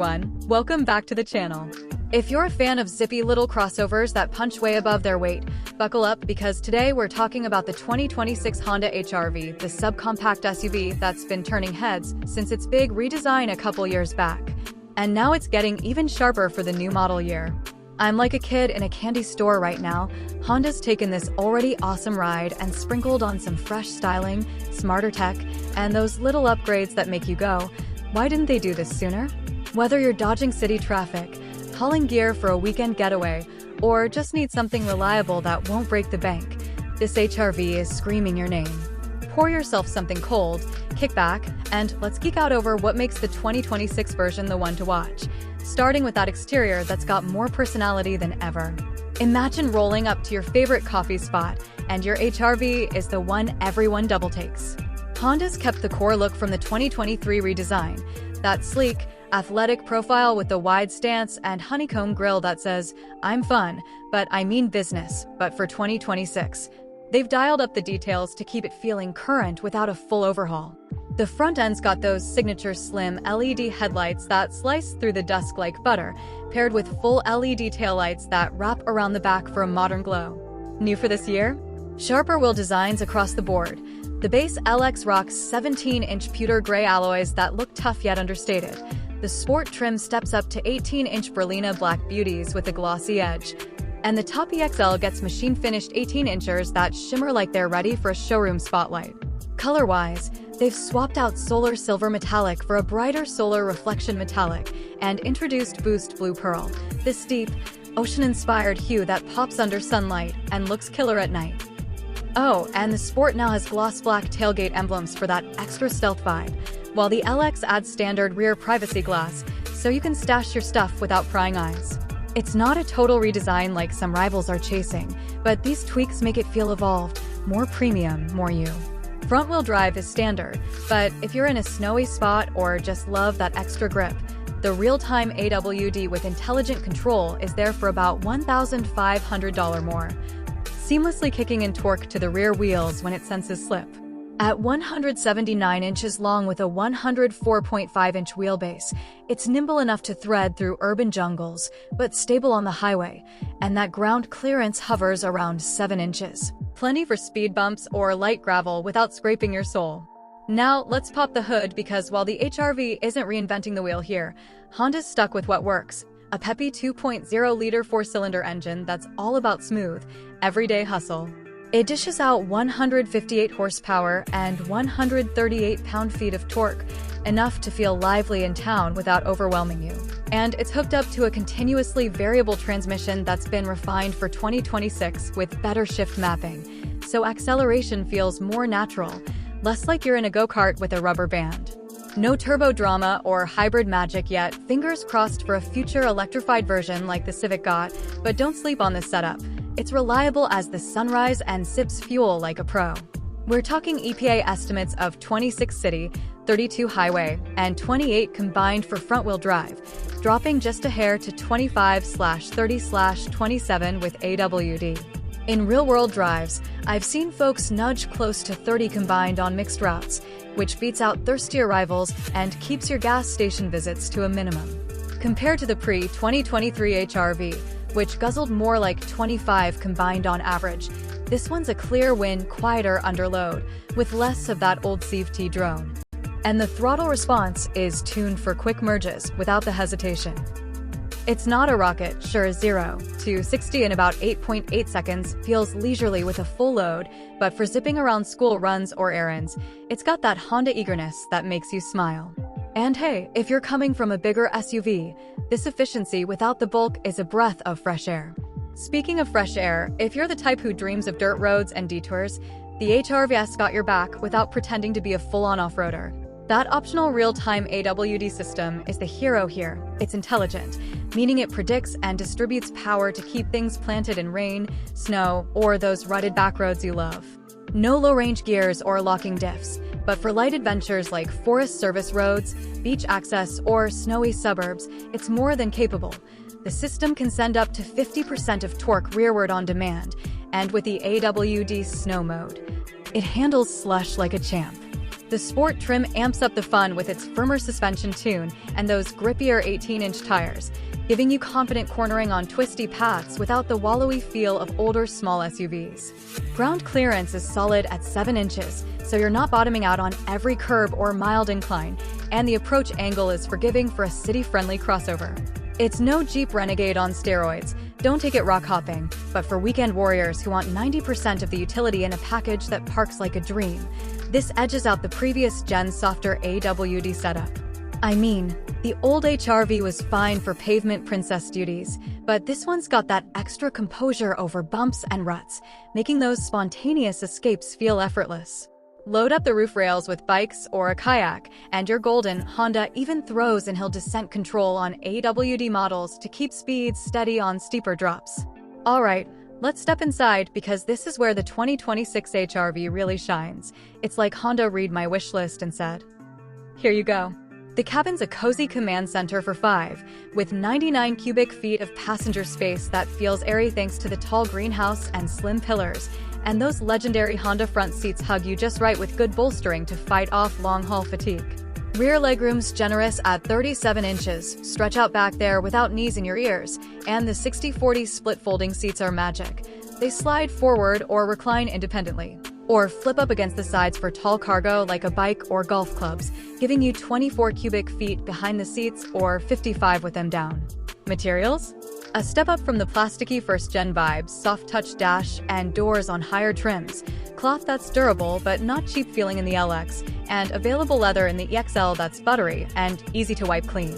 everyone, welcome back to the channel. If you're a fan of zippy little crossovers that punch way above their weight, buckle up because today we're talking about the 2026 Honda HR-V, the subcompact SUV that's been turning heads since its big redesign a couple years back. And now it's getting even sharper for the new model year. I'm like a kid in a candy store right now. Honda's taken this already awesome ride and sprinkled on some fresh styling, smarter tech, and those little upgrades that make you go, why didn't they do this sooner? Whether you're dodging city traffic, hauling gear for a weekend getaway, or just need something reliable that won't break the bank, this HR-V is screaming your name. Pour yourself something cold, kick back, and let's geek out over what makes the 2026 version the one to watch, starting with that exterior that's got more personality than ever. Imagine rolling up to your favorite coffee spot, and your HR-V is the one everyone double takes. Honda's kept the core look from the 2023 redesign, that sleek, athletic profile with the wide stance and honeycomb grille that says, "I'm fun, but I mean business," but for 2026. They've dialed up the details to keep it feeling current without a full overhaul. The front end's got those signature slim LED headlights that slice through the dusk like butter, paired with full LED taillights that wrap around the back for a modern glow. New for this year? Sharper wheel designs across the board. The base LX rocks 17-inch pewter gray alloys that look tough yet understated. The sport trim steps up to 18-inch Berlina black beauties with a glossy edge. And the top EXL gets machine-finished 18-inchers that shimmer like they're ready for a showroom spotlight. Color-wise, they've swapped out solar silver metallic for a brighter solar reflection metallic and introduced Boost Blue Pearl, this deep, ocean-inspired hue that pops under sunlight and looks killer at night. Oh, and the Sport now has gloss black tailgate emblems for that extra stealth vibe, while the LX adds standard rear privacy glass, so you can stash your stuff without prying eyes. It's not a total redesign like some rivals are chasing, but these tweaks make it feel evolved, more premium, more you. Front-wheel drive is standard, but if you're in a snowy spot or just love that extra grip, the real-time AWD with intelligent control is there for about $1,500 more, seamlessly kicking in torque to the rear wheels when it senses slip. At 179 inches long with a 104.5-inch wheelbase, it's nimble enough to thread through urban jungles, but stable on the highway, and that ground clearance hovers around 7 inches. Plenty for speed bumps or light gravel without scraping your soul. Now, let's pop the hood because while the HR-V isn't reinventing the wheel here, Honda's stuck with what works. A peppy 2.0-liter four-cylinder engine that's all about smooth, everyday hustle. It dishes out 158 horsepower and 138 pound-feet of torque, enough to feel lively in town without overwhelming you. And it's hooked up to a continuously variable transmission that's been refined for 2026 with better shift mapping, so acceleration feels more natural, less like you're in a go-kart with a rubber band. No turbo drama or hybrid magic yet, fingers crossed for a future electrified version like the Civic got, but don't sleep on this setup. It's reliable as the sunrise and sips fuel like a pro. We're talking EPA estimates of 26 city, 32 highway, and 28 combined for front-wheel drive, dropping just a hair to 25/30/27 with AWD. In real-world drives, I've seen folks nudge close to 30 combined on mixed routes, which beats out thirstier rivals and keeps your gas station visits to a minimum. Compared to the pre-2023 HR-V, which guzzled more like 25 combined on average, this one's a clear win, quieter under load, with less of that old CVT drone. And the throttle response is tuned for quick merges without the hesitation. It's not a rocket, sure, 0 to 60 in about 8.8 seconds feels leisurely with a full load, but for zipping around school runs or errands, it's got that Honda eagerness that makes you smile. And hey, if you're coming from a bigger SUV, this efficiency without the bulk is a breath of fresh air. Speaking of fresh air, if you're the type who dreams of dirt roads and detours, the HR-V's got your back without pretending to be a full-on off-roader. That optional real-time AWD system is the hero here. It's intelligent, meaning it predicts and distributes power to keep things planted in rain, snow, or those rutted backroads you love. No low-range gears or locking diffs, but for light adventures like forest service roads, beach access, or snowy suburbs, it's more than capable. The system can send up to 50% of torque rearward on demand, and with the AWD snow mode, it handles slush like a champ. The sport trim amps up the fun with its firmer suspension tune and those grippier 18-inch tires, giving you confident cornering on twisty paths without the wallowy feel of older small SUVs. Ground clearance is solid at 7 inches, so you're not bottoming out on every curb or mild incline, and the approach angle is forgiving for a city-friendly crossover. It's no Jeep Renegade on steroids, don't take it rock hopping, but for weekend warriors who want 90% of the utility in a package that parks like a dream, this edges out the previous gen's softer AWD setup. I mean, the old HR-V was fine for pavement princess duties, but this one's got that extra composure over bumps and ruts, making those spontaneous escapes feel effortless. Load up the roof rails with bikes or a kayak, and you're golden. Honda even throws in hill descent control on AWD models to keep speeds steady on steeper drops. Alright, let's step inside because this is where the 2026 HR-V really shines. It's like Honda read my wish list and said, "Here you go." The cabin's a cozy command center for 5, with 99 cubic feet of passenger space that feels airy thanks to the tall greenhouse and slim pillars, and those legendary Honda front seats hug you just right with good bolstering to fight off long-haul fatigue. Rear legroom's generous at 37 inches, stretch out back there without knees in your ears, and the 60/40 split folding seats are magic. They slide forward or recline independently, or flip up against the sides for tall cargo like a bike or golf clubs, giving you 24 cubic feet behind the seats or 55 with them down. Materials? A step up from the plasticky first-gen vibes, soft-touch dash and doors on higher trims, cloth that's durable but not cheap feeling in the LX, and available leather in the EXL that's buttery and easy to wipe clean.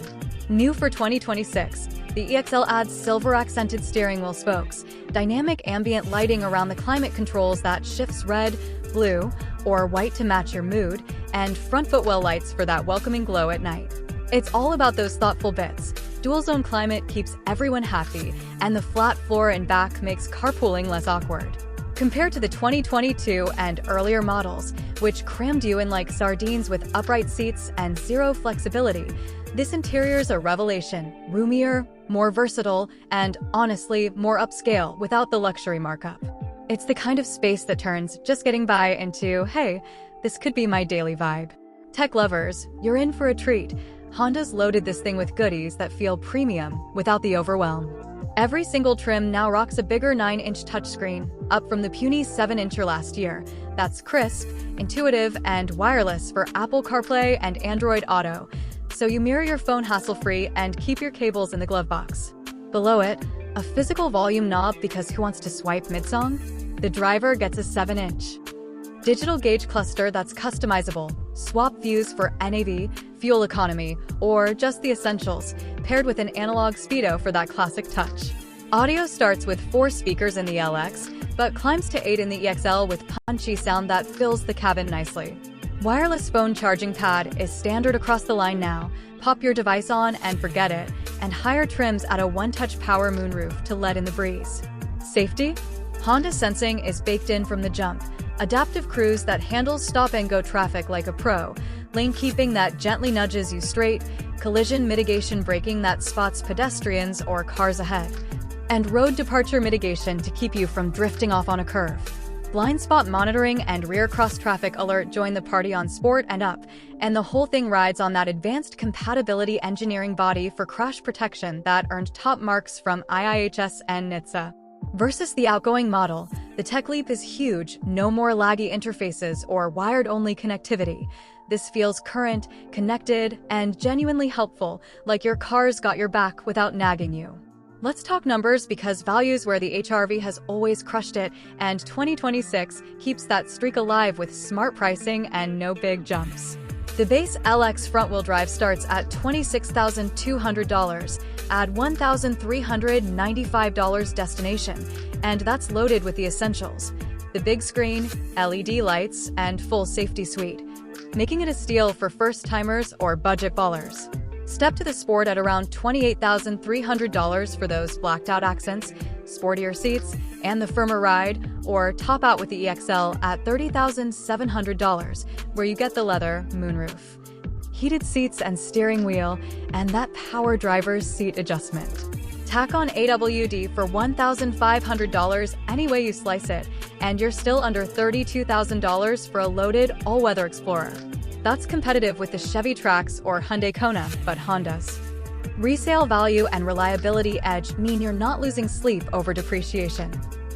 New for 2026, the EXL adds silver-accented steering wheel spokes, dynamic ambient lighting around the climate controls that shifts red, blue, or white to match your mood, and front footwell lights for that welcoming glow at night. It's all about those thoughtful bits. Dual-zone climate keeps everyone happy, and the flat floor and back makes carpooling less awkward. Compared to the 2022 and earlier models, which crammed you in like sardines with upright seats and zero flexibility, this interior's a revelation, roomier, more versatile, and honestly, more upscale without the luxury markup. It's the kind of space that turns just getting by into, hey, this could be my daily vibe. Tech lovers, you're in for a treat. Honda's loaded this thing with goodies that feel premium without the overwhelm. Every single trim now rocks a bigger 9-inch touchscreen, up from the puny 7-incher last year. That's crisp, intuitive, and wireless for Apple CarPlay and Android Auto, so you mirror your phone hassle-free and keep your cables in the glove box. Below it, a physical volume knob because who wants to swipe mid-song? The driver gets a 7-inch digital gauge cluster that's customizable. Swap views for NAV, fuel economy, or just the essentials, paired with an analog speedo for that classic touch. Audio starts with 4 speakers in the LX, but climbs to 8 in the EXL with punchy sound that fills the cabin nicely. Wireless phone charging pad is standard across the line now. Pop your device on and forget it, and higher trims add a one-touch power moonroof to let in the breeze. Safety? Honda sensing is baked in from the jump. Adaptive cruise that handles stop-and-go traffic like a pro, lane keeping that gently nudges you straight, collision mitigation braking that spots pedestrians or cars ahead, and road departure mitigation to keep you from drifting off on a curve. Blind spot monitoring and rear cross-traffic alert join the party on Sport and Up, and the whole thing rides on that advanced compatibility engineering body for crash protection that earned top marks from IIHS and NHTSA. Versus the outgoing model, the tech leap is huge, no more laggy interfaces or wired-only connectivity. This feels current, connected, and genuinely helpful, like your car's got your back without nagging you. Let's talk numbers because value's where the HR-V has always crushed it, and 2026 keeps that streak alive with smart pricing and no big jumps. The base LX front-wheel drive starts at $26,200, add $1,395 destination, and that's loaded with the essentials: the big screen, LED lights, and full safety suite, making it a steal for first-timers or budget ballers. Step to the Sport at around $28,300 for those blacked-out accents, sportier seats, and the firmer ride, or top out with the EXL at $30,700, where you get the leather moonroof, heated seats and steering wheel, and that power driver's seat adjustment. Tack on AWD for $1,500 any way you slice it, and you're still under $32,000 for a loaded all-weather Explorer. That's competitive with the Chevy Trax or Hyundai Kona, but Honda's. Resale value and reliability edge mean you're not losing sleep over depreciation.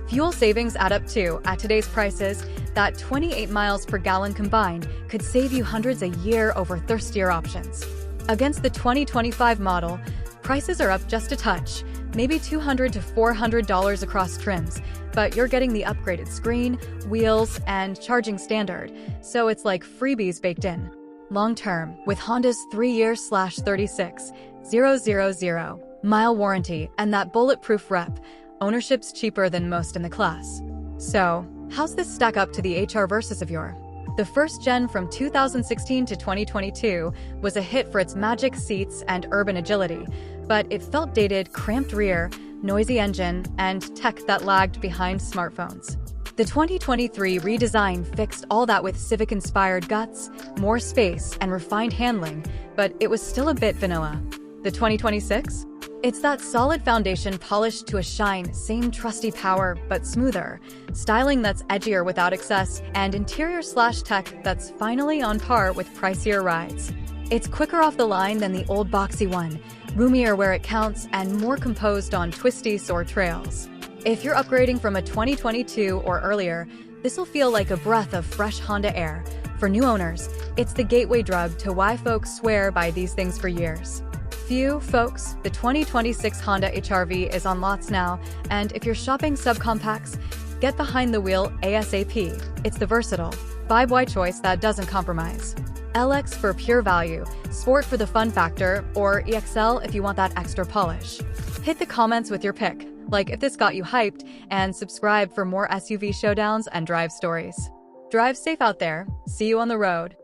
Fuel savings add up too. At today's prices, that 28 miles per gallon combined could save you hundreds a year over thirstier options. Against the 2025 model, prices are up just a touch, maybe $200 to $400 across trims, but you're getting the upgraded screen, wheels, and charging standard, so it's like freebies baked in. Long-term, with Honda's 3-year/36,000-mile warranty and that bulletproof rep, ownership's cheaper than most in the class. So, how's this stack up to the HR Versys of yore? The first gen from 2016 to 2022 was a hit for its magic seats and urban agility, but it felt dated, cramped rear, noisy engine, and tech that lagged behind smartphones. The 2023 redesign fixed all that with Civic-inspired guts, more space, and refined handling, but it was still a bit vanilla. The 2026? It's that solid foundation polished to a shine, same trusty power, but smoother, styling that's edgier without excess, and interior/tech that's finally on par with pricier rides. It's quicker off the line than the old boxy one, roomier where it counts, and more composed on twisty sore trails. If you're upgrading from a 2022 or earlier, this'll feel like a breath of fresh Honda air. For new owners, it's the gateway drug to why folks swear by these things for years. Phew, folks, the 2026 Honda HR-V is on lots now, and if you're shopping subcompacts, get behind the wheel ASAP. It's the versatile, five-why choice that doesn't compromise. LX for pure value, Sport for the fun factor, or EXL if you want that extra polish. Hit the comments with your pick, like if this got you hyped, and subscribe for more SUV showdowns and drive stories. Drive safe out there. See you on the road.